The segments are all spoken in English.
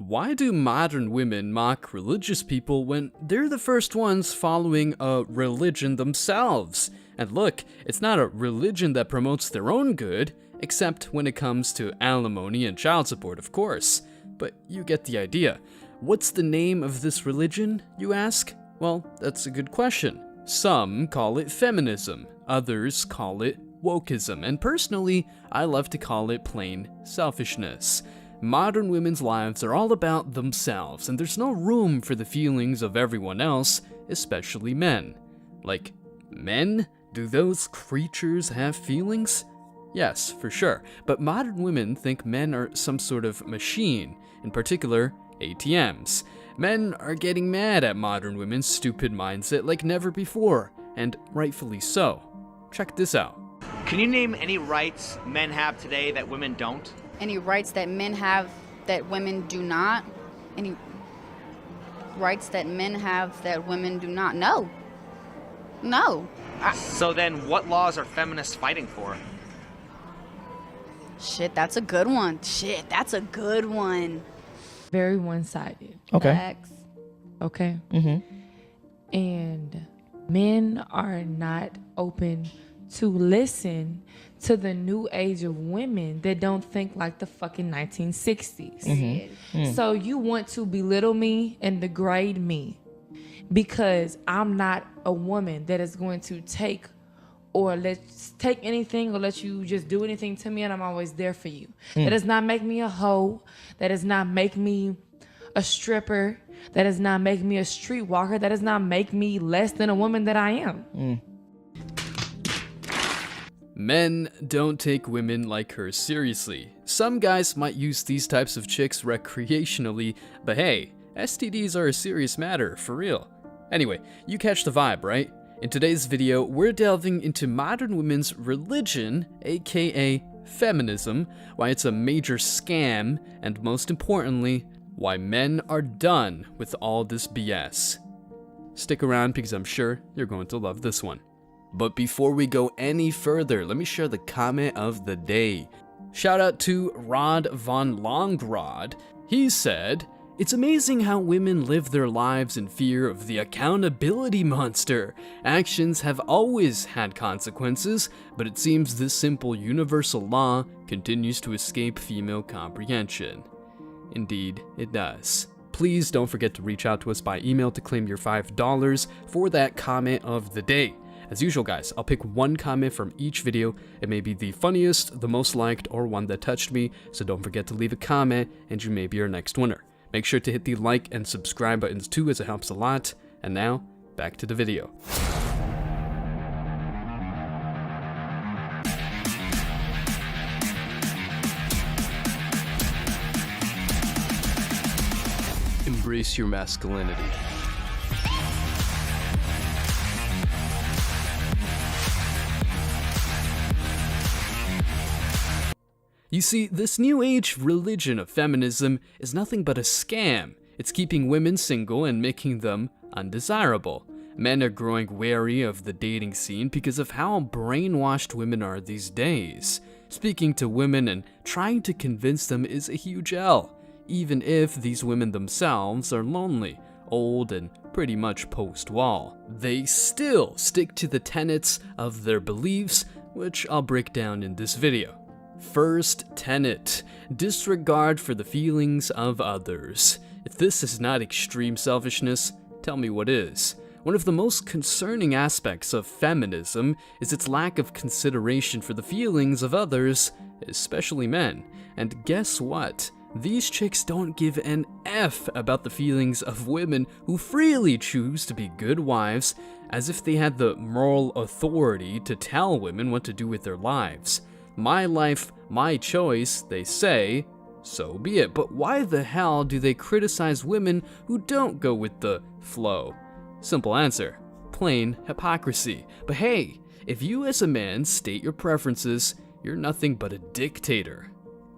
Why do modern women mock religious people when they're the first ones following a religion themselves? And look, it's not a religion that promotes their own good, except when it comes to alimony and child support, of course. But you get the idea. What's the name of this religion, you ask? Well, that's a good question. Some call it feminism, others call it wokeism, and personally, I love to call it plain selfishness. Modern women's lives are all about themselves, and there's no room for the feelings of everyone else, especially men. Like, men? Do those creatures have feelings? Yes, for sure, but modern women think men are some sort of machine, in particular, ATMs. Men are getting mad at modern women's stupid mindset like never before, and rightfully so. Check this out. Can you name any rights men have today that women don't? Any rights that men have that women do not? Any rights that men have that women do not? No. No. So then what laws are feminists fighting for? Shit, that's a good one. Shit, that's a good one. Very one-sided. Okay. Facts. Okay? Mm-hmm. And men are not open to listen to the new age of women that don't think like the fucking 1960s. Mm-hmm. So you want to belittle me and degrade me because I'm not a woman that is going to take anything or let you just do anything to me, and I'm always there for you. That does not make me a hoe. That does not make me a stripper. That does not make me a streetwalker. That does not make me less than a woman that I am. Men don't take women like her seriously. Some guys might use these types of chicks recreationally, but hey, STDs are a serious matter, for real. Anyway, you catch the vibe, right? In today's video, we're delving into modern women's religion, aka feminism, why it's a major scam, and most importantly, why men are done with all this BS. Stick around because I'm sure you're going to love this one. But before we go any further, let me share the comment of the day. Shout out to Rod von Longrod. He said, "It's amazing how women live their lives in fear of the accountability monster. Actions have always had consequences, but it seems this simple universal law continues to escape female comprehension." Indeed, it does. Please don't forget to reach out to us by email to claim your $5 for that comment of the day. As usual, guys, I'll pick one comment from each video. It may be the funniest, the most liked, or one that touched me, so don't forget to leave a comment and you may be our next winner. Make sure to hit the like and subscribe buttons too, as it helps a lot. And now, back to the video. Embrace your masculinity. You see, this new age religion of feminism is nothing but a scam. It's keeping women single and making them undesirable. Men are growing wary of the dating scene because of how brainwashed women are these days. Speaking to women and trying to convince them is a huge L, even if these women themselves are lonely, old, and pretty much post-wall. They still stick to the tenets of their beliefs, which I'll break down in this video. First tenet, disregard for the feelings of others. If this is not extreme selfishness, tell me what is. One of the most concerning aspects of feminism is its lack of consideration for the feelings of others, especially men. And guess what? These chicks don't give an F about the feelings of women who freely choose to be good wives, as if they had the moral authority to tell women what to do with their lives. My life, my choice, they say, so be it. But why the hell do they criticize women who don't go with the flow? Simple answer, plain hypocrisy. But hey, if you as a man state your preferences, you're nothing but a dictator.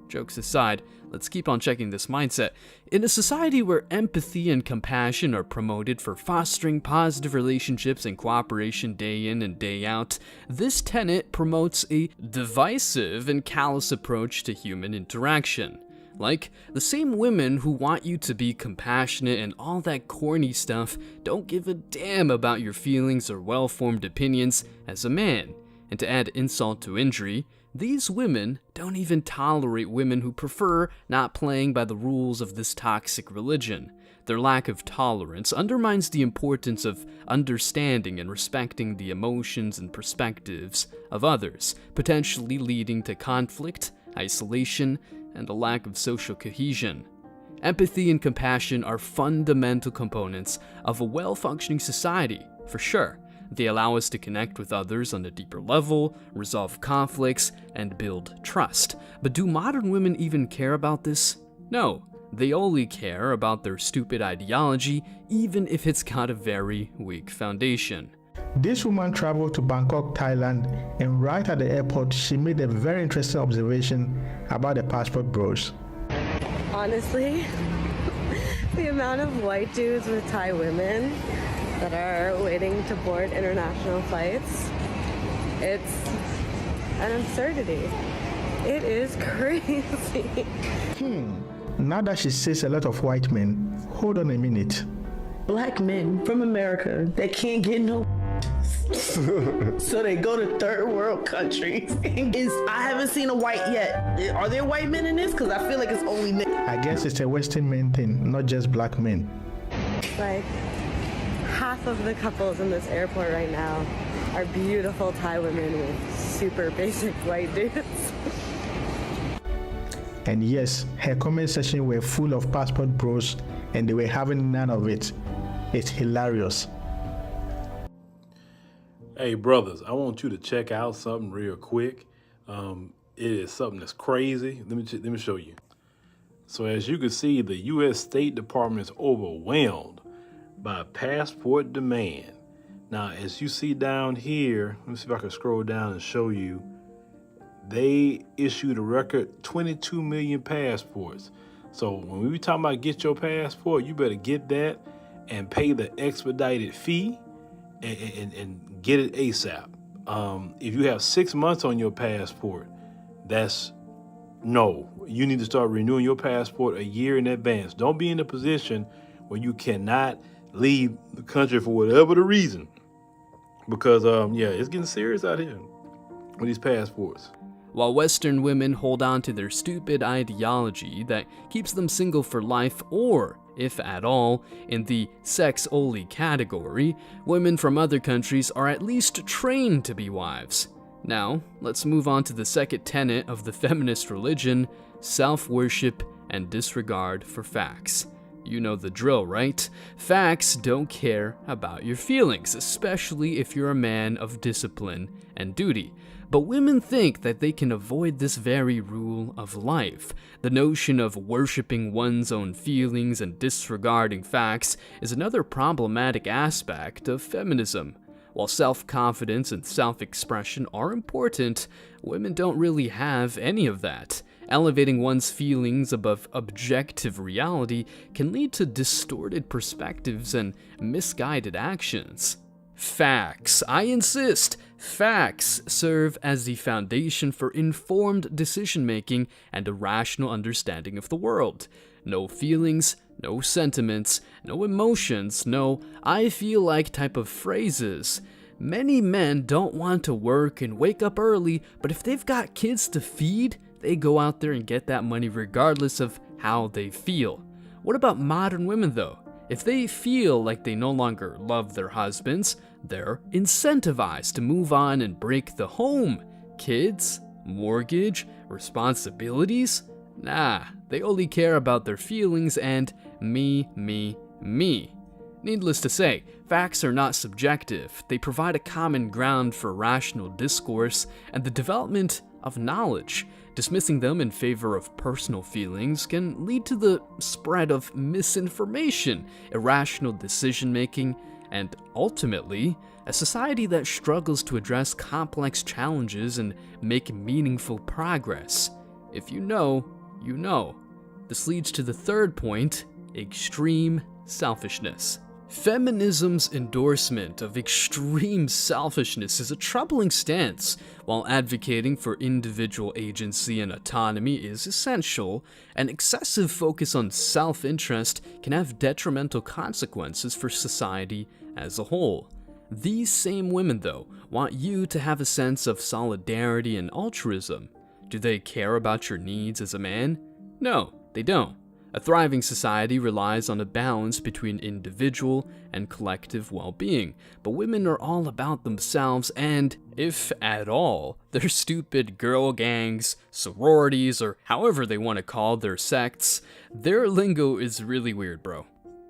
Jokes aside, let's keep on checking this mindset. In a society where empathy and compassion are promoted for fostering positive relationships and cooperation day in and day out, this tenet promotes a divisive and callous approach to human interaction. Like, the same women who want you to be compassionate and all that corny stuff don't give a damn about your feelings or well-formed opinions as a man. And to add insult to injury, these women don't even tolerate women who prefer not playing by the rules of this toxic religion. Their lack of tolerance undermines the importance of understanding and respecting the emotions and perspectives of others, potentially leading to conflict, isolation, and a lack of social cohesion. Empathy and compassion are fundamental components of a well-functioning society, for sure. They allow us to connect with others on a deeper level, resolve conflicts, and build trust. But do modern women even care about this? No. They only care about their stupid ideology, even if it's got a very weak foundation. This woman traveled to Bangkok, Thailand, and right at the airport, she made a very interesting observation about the passport bros. Honestly, the amount of white dudes with Thai women that are waiting to board international flights, it's an absurdity. It is crazy. Now that she says a lot of white men, hold on a minute. Black men from America that can't get no so they go to third world countries. I haven't seen a white yet. Are there white men in this? Because I feel like it's only men. I guess it's a Western men thing, not just black men. Like, half of the couples in this airport right now are beautiful Thai women with super basic white dudes. And yes, her comment section were full of passport bros and they were having none of it. It's hilarious. Hey brothers, I want you to check out something real quick. It is something that's crazy. Let me show you. So as you can see, the U.S. State Department is overwhelmed by passport demand. Now, as you see down here, let me see if I can scroll down and show you. They issued a record 22 million passports. So when we talking about get your passport, you better get that and pay the expedited fee and get it ASAP. If you have 6 months on your passport, you need to start renewing your passport a year in advance. Don't be in a position where you cannot leave the country for whatever the reason. Because, it's getting serious out here with these passports. While Western women hold on to their stupid ideology that keeps them single for life or, if at all, in the sex-only category, women from other countries are at least trained to be wives. Now, let's move on to the second tenet of the feminist religion, self-worship and disregard for facts. You know the drill, right? Facts don't care about your feelings, especially if you're a man of discipline and duty. But women think that they can avoid this very rule of life. The notion of worshiping one's own feelings and disregarding facts is another problematic aspect of feminism. While self-confidence and self-expression are important, women don't really have any of that. Elevating one's feelings above objective reality can lead to distorted perspectives and misguided actions. Facts, I insist, facts serve as the foundation for informed decision-making and a rational understanding of the world. No feelings, no sentiments, no emotions, no "I feel like" type of phrases. Many men don't want to work and wake up early, but if they've got kids to feed, they go out there and get that money regardless of how they feel. What about modern women though? If they feel like they no longer love their husbands, they're incentivized to move on and break the home. Kids, mortgage, responsibilities? Nah, they only care about their feelings and me. Needless to say, facts are not subjective. They provide a common ground for rational discourse and the development of knowledge. Dismissing them in favor of personal feelings can lead to the spread of misinformation, irrational decision-making, and ultimately, a society that struggles to address complex challenges and make meaningful progress. If you know, you know. This leads to the third point, extreme selfishness. Feminism's endorsement of extreme selfishness is a troubling stance. While advocating for individual agency and autonomy is essential, an excessive focus on self-interest can have detrimental consequences for society as a whole. These same women, though, want you to have a sense of solidarity and altruism. Do they care about your needs as a man? No, they don't. A thriving society relies on a balance between individual and collective well-being, but women are all about themselves and, if at all, their stupid girl gangs, sororities, or however they want to call their sects. Their lingo is really weird, bro.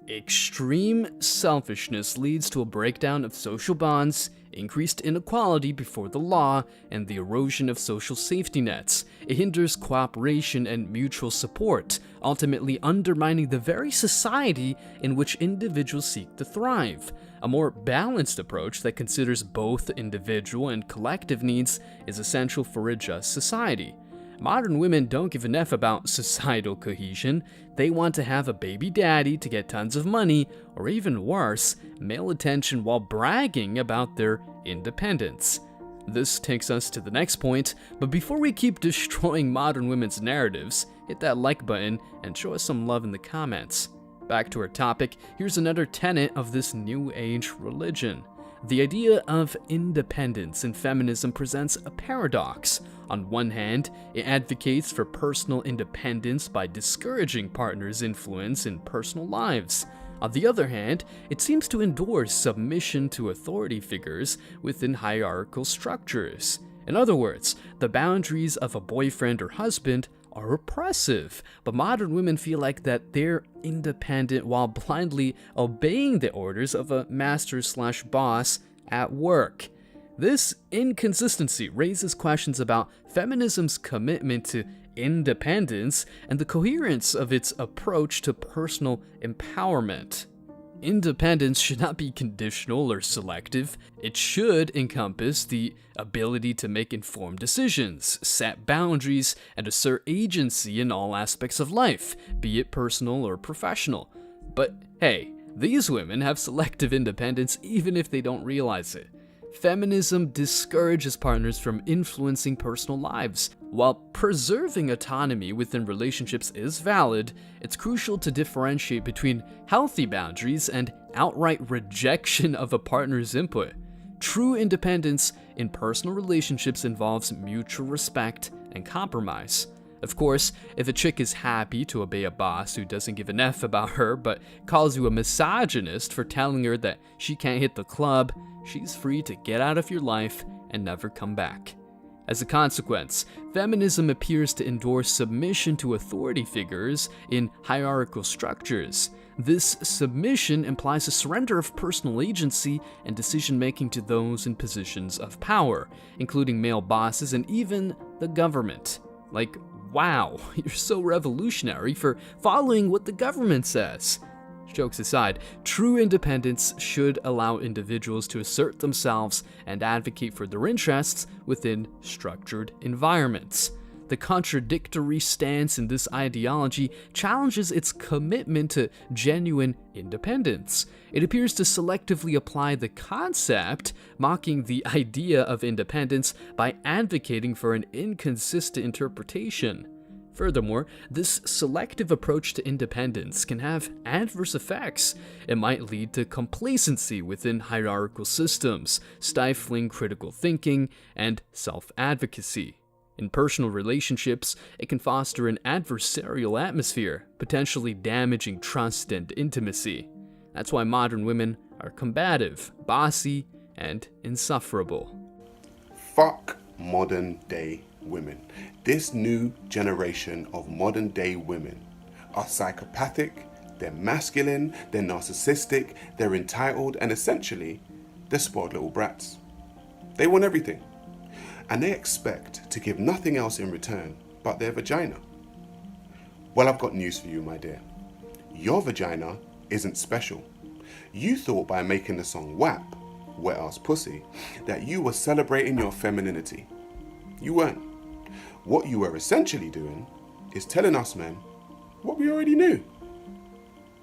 Extreme selfishness leads to a breakdown of social bonds, increased inequality before the law, and the erosion of social safety nets. It hinders cooperation and mutual support, ultimately undermining the very society in which individuals seek to thrive. A more balanced approach that considers both individual and collective needs is essential for a just society. Modern women don't give an F about societal cohesion. They want to have a baby daddy to get tons of money, or even worse, male attention while bragging about their independence. This takes us to the next point, but before we keep destroying modern women's narratives, hit that like button and show us some love in the comments. Back to our topic, here's another tenet of this new age religion. The idea of independence in feminism presents a paradox. On one hand, it advocates for personal independence by discouraging partners' influence in personal lives. On the other hand, it seems to endorse submission to authority figures within hierarchical structures. In other words, the boundaries of a boyfriend or husband are oppressive, but modern women feel like that they're independent while blindly obeying the orders of a master/boss at work. This inconsistency raises questions about feminism's commitment to independence and the coherence of its approach to personal empowerment. Independence should not be conditional or selective. It should encompass the ability to make informed decisions, set boundaries, and assert agency in all aspects of life, be it personal or professional. But hey, these women have selective independence even if they don't realize it. Feminism discourages partners from influencing personal lives. While preserving autonomy within relationships is valid, it's crucial to differentiate between healthy boundaries and outright rejection of a partner's input. True independence in personal relationships involves mutual respect and compromise. Of course, if a chick is happy to obey a boss who doesn't give an F about her but calls you a misogynist for telling her that she can't hit the club, she's free to get out of your life and never come back. As a consequence, feminism appears to endorse submission to authority figures in hierarchical structures. This submission implies a surrender of personal agency and decision-making to those in positions of power, including male bosses and even the government. Like, wow, you're so revolutionary for following what the government says. Jokes aside, true independence should allow individuals to assert themselves and advocate for their interests within structured environments. The contradictory stance in this ideology challenges its commitment to genuine independence. It appears to selectively apply the concept, mocking the idea of independence by advocating for an inconsistent interpretation. Furthermore, this selective approach to independence can have adverse effects. It might lead to complacency within hierarchical systems, stifling critical thinking and self-advocacy. In personal relationships, it can foster an adversarial atmosphere, potentially damaging trust and intimacy. That's why modern women are combative, bossy, and insufferable. Fuck modern day women. This new generation of modern day women are psychopathic, they're masculine, they're narcissistic, they're entitled, and essentially, they're spoiled little brats. They want everything, and they expect to give nothing else in return but their vagina. Well, I've got news for you, my dear. Your vagina isn't special. You thought by making the song WAP, Wet Ass Pussy, that you were celebrating your femininity. You weren't. What you were essentially doing is telling us men what we already knew.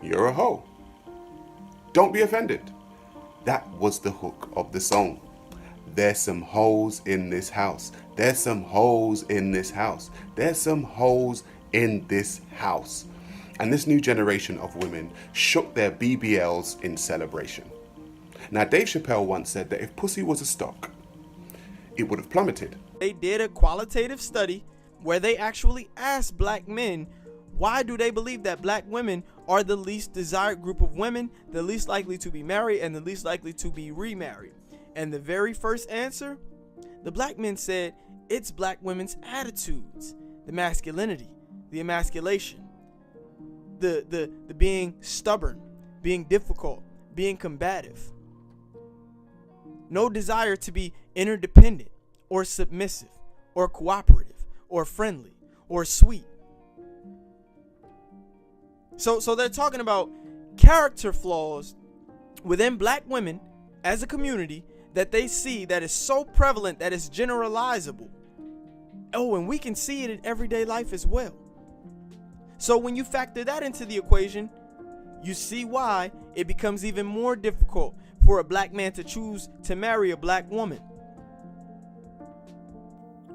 You're a hoe. Don't be offended. That was the hook of the song. There's some holes in this house. There's some holes in this house. There's some holes in this house. And this new generation of women shook their BBLs in celebration. Now, Dave Chappelle once said that if pussy was a stock, it would have plummeted. They did a qualitative study where they actually asked black men, why do they believe that black women are the least desired group of women, the least likely to be married, and the least likely to be remarried? And the very first answer, the black men said it's black women's attitudes, the masculinity, the emasculation, the being stubborn, being difficult, being combative. No desire to be interdependent or submissive or cooperative or friendly or sweet. So they're talking about character flaws within black women as a community that they see that is so prevalent that it's generalizable. Oh, and we can see it in everyday life as well. So when you factor that into the equation, you see why it becomes even more difficult for a black man to choose to marry a black woman.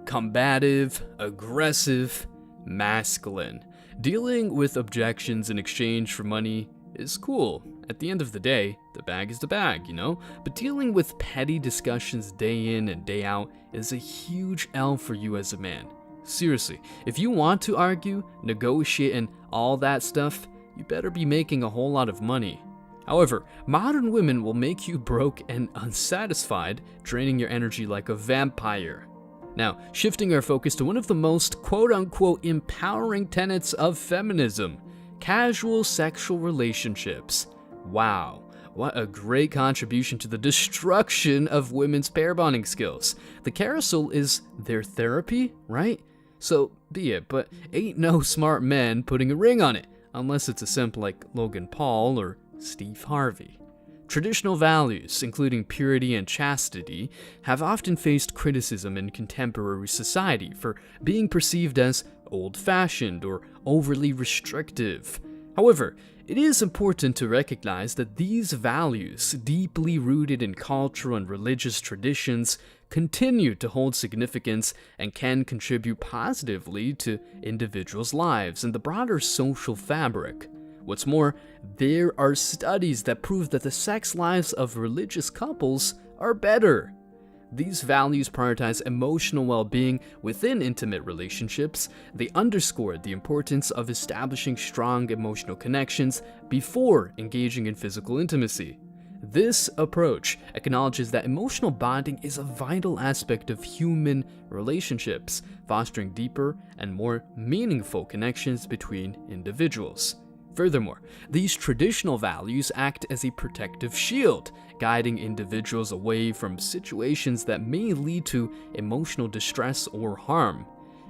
Combative, aggressive, masculine. Dealing with objections in exchange for money is cool. At the end of the day, the bag is the bag, you know? But dealing with petty discussions day in and day out is a huge L for you as a man. Seriously, if you want to argue, negotiate, and all that stuff, you better be making a whole lot of money. However, modern women will make you broke and unsatisfied, draining your energy like a vampire. Now, shifting our focus to one of the most quote-unquote empowering tenets of feminism, casual sexual relationships. Wow, what a great contribution to the destruction of women's pair bonding skills. The carousel is their therapy, right? So be it, but ain't no smart men putting a ring on it, unless it's a simp like Logan Paul or Steve Harvey. Traditional values, including purity and chastity, have often faced criticism in contemporary society for being perceived as old-fashioned or overly restrictive. However, it is important to recognize that these values, deeply rooted in cultural and religious traditions, continue to hold significance and can contribute positively to individuals' lives and the broader social fabric. What's more, there are studies that prove that the sex lives of religious couples are better. These values prioritize emotional well-being within intimate relationships. They underscore the importance of establishing strong emotional connections before engaging in physical intimacy. This approach acknowledges that emotional bonding is a vital aspect of human relationships, fostering deeper and more meaningful connections between individuals. Furthermore, these traditional values act as a protective shield, guiding individuals away from situations that may lead to emotional distress or harm.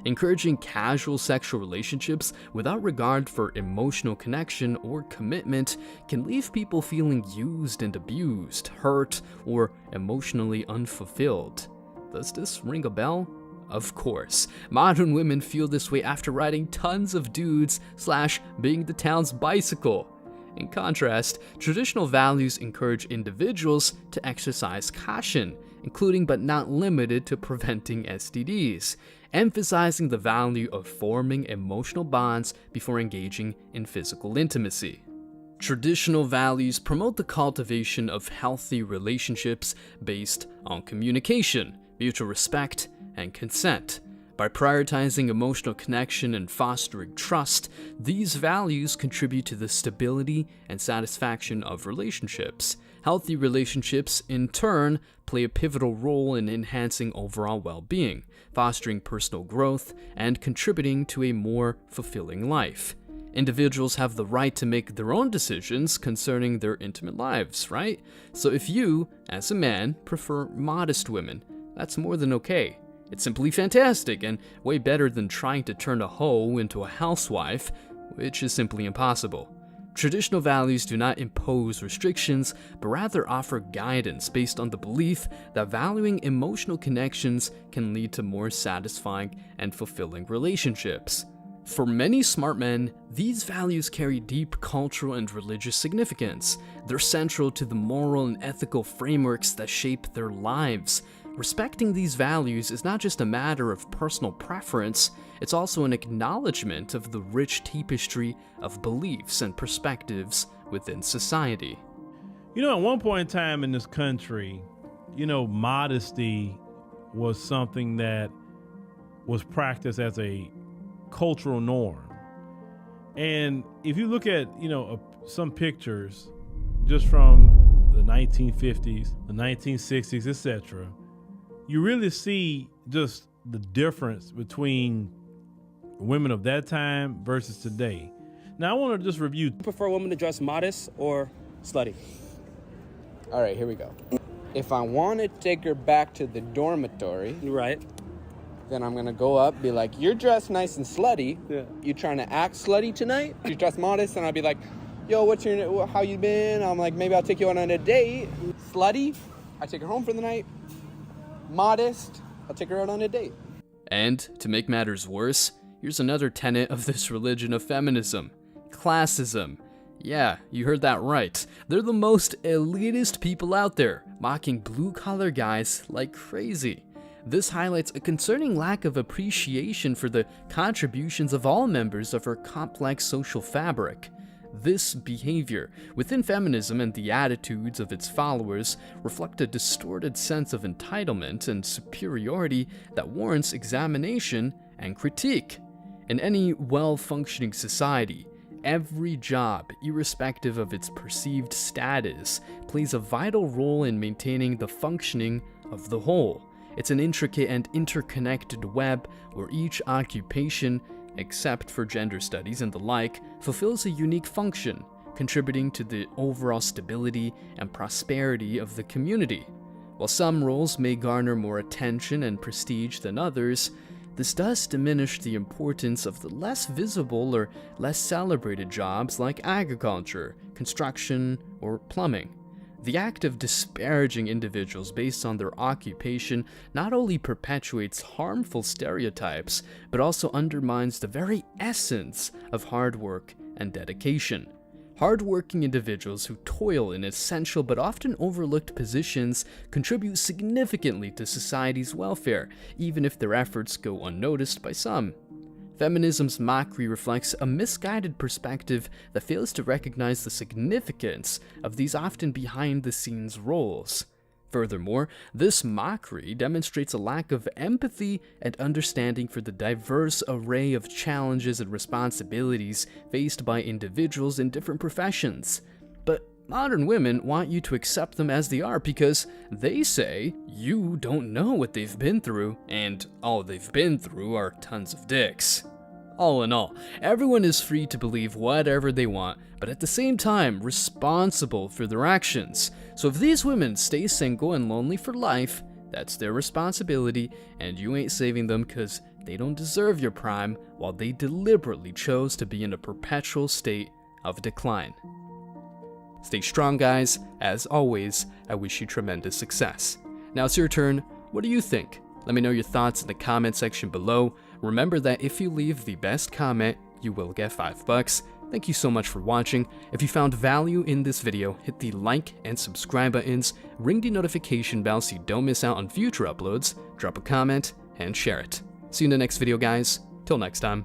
Encouraging casual sexual relationships without regard for emotional connection or commitment can leave people feeling used and abused, hurt, or emotionally unfulfilled. Does this ring a bell? Of course, modern women feel this way after riding tons of dudes / being the town's bicycle. In contrast, traditional values encourage individuals to exercise caution, including but not limited to preventing STDs, emphasizing the value of forming emotional bonds before engaging in physical intimacy. Traditional values promote the cultivation of healthy relationships based on communication, mutual respect, and consent. By prioritizing emotional connection and fostering trust, these values contribute to the stability and satisfaction of relationships. Healthy relationships, in turn, play a pivotal role in enhancing overall well-being, fostering personal growth, and contributing to a more fulfilling life. Individuals have the right to make their own decisions concerning their intimate lives, right? So if you, as a man, prefer modest women, that's more than okay. It's simply fantastic and way better than trying to turn a hoe into a housewife, which is simply impossible. Traditional values do not impose restrictions, but rather offer guidance based on the belief that valuing emotional connections can lead to more satisfying and fulfilling relationships. For many smart men, these values carry deep cultural and religious significance. They're central to the moral and ethical frameworks that shape their lives. Respecting these values is not just a matter of personal preference, it's also an acknowledgement of the rich tapestry of beliefs and perspectives within society. You know, at one point in time in this country, you know, modesty was something that was practiced as a cultural norm. And if you look at, you know, some pictures just from the 1950s, the 1960s, etc., you really see just the difference between women of that time versus today. Now, I want to just review. You prefer women to dress modest or slutty? All right, here we go. If I want to take her back to the dormitory, right, then I'm gonna go up, be like, "You're dressed nice and slutty. Yeah. You trying to act slutty tonight? You dressed modest," and I'll be like, "Yo, how you been?" I'm like, "Maybe I'll take you on a date." Slutty, I take her home for the night. Modest, I'll take her out on a date. And to make matters worse, here's another tenet of this religion of feminism: classism. Yeah, you heard that right. They're the most elitist people out there, mocking blue-collar guys like crazy. This highlights a concerning lack of appreciation for the contributions of all members of our complex social fabric. This behavior within feminism and the attitudes of its followers reflect a distorted sense of entitlement and superiority that warrants examination and critique. In any well-functioning society, every job, irrespective of its perceived status, plays a vital role in maintaining the functioning of the whole. It's an intricate and interconnected web where each occupation, except for gender studies and the like, fulfills a unique function, contributing to the overall stability and prosperity of the community. While some roles may garner more attention and prestige than others, this does diminish the importance of the less visible or less celebrated jobs like agriculture, construction, or plumbing. The act of disparaging individuals based on their occupation not only perpetuates harmful stereotypes, but also undermines the very essence of hard work and dedication. Hardworking individuals who toil in essential but often overlooked positions contribute significantly to society's welfare, even if their efforts go unnoticed by some. Feminism's mockery reflects a misguided perspective that fails to recognize the significance of these often behind-the-scenes roles. Furthermore, this mockery demonstrates a lack of empathy and understanding for the diverse array of challenges and responsibilities faced by individuals in different professions. But modern women want you to accept them as they are because they say you don't know what they've been through, and all they've been through are tons of dicks. All in all, everyone is free to believe whatever they want, but at the same time responsible for their actions. So if these women stay single and lonely for life, that's their responsibility, and you ain't saving them because they don't deserve your prime while they deliberately chose to be in a perpetual state of decline. Stay strong, guys. As always, I wish you tremendous success. Now it's your turn. What do you think? Let me know your thoughts in the comment section below. Remember that if you leave the best comment, you will get $5. Thank you so much for watching. If you found value in this video, hit the like and subscribe buttons, ring the notification bell so you don't miss out on future uploads, drop a comment, and share it. See you in the next video, guys. Till next time.